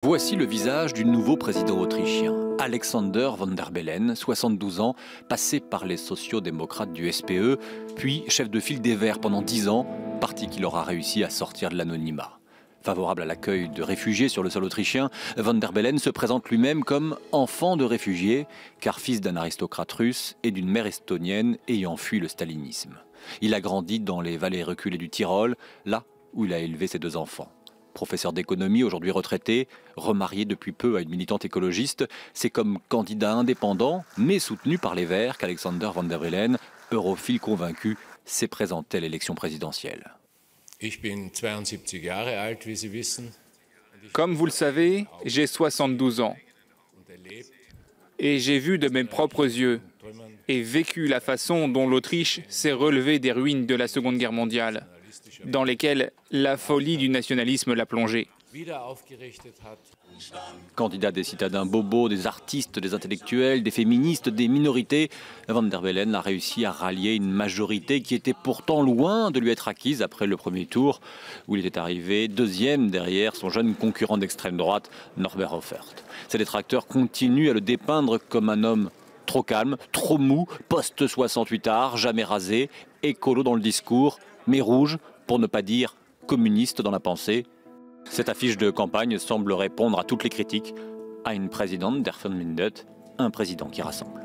Voici le visage du nouveau président autrichien, Alexander Van der Bellen, 72 ans, passé par les sociaux-démocrates du SPE, puis chef de file des Verts pendant 10 ans, parti qu'il aura réussi à sortir de l'anonymat. Favorable à l'accueil de réfugiés sur le sol autrichien, Van der Bellen se présente lui-même comme enfant de réfugiés, car fils d'un aristocrate russe et d'une mère estonienne ayant fui le stalinisme. Il a grandi dans les vallées reculées du Tyrol, là où il a élevé ses 2 enfants. Professeur d'économie, aujourd'hui retraité, remarié depuis peu à une militante écologiste, c'est comme candidat indépendant, mais soutenu par les Verts, qu'Alexander Van der Bellen, europhile convaincu, s'est présenté à l'élection présidentielle. Comme vous le savez, j'ai 72 ans. Et j'ai vu de mes propres yeux et vécu la façon dont l'Autriche s'est relevée des ruines de la Seconde Guerre mondiale, dans lesquelles la folie du nationalisme l'a plongé. Candidat des citadins bobos, des artistes, des intellectuels, des féministes, des minorités, Van der Bellen a réussi à rallier une majorité qui était pourtant loin de lui être acquise après le premier tour, où il était arrivé 2e derrière son jeune concurrent d'extrême droite, Norbert Hoffert. Ses détracteurs continuent à le dépeindre comme un homme trop calme, trop mou, post-68 art, jamais rasé, écolo dans le discours, mais rouge, pour ne pas dire communiste dans la pensée. Cette affiche de campagne semble répondre à toutes les critiques, à une présidente der Verbündet, un président qui rassemble.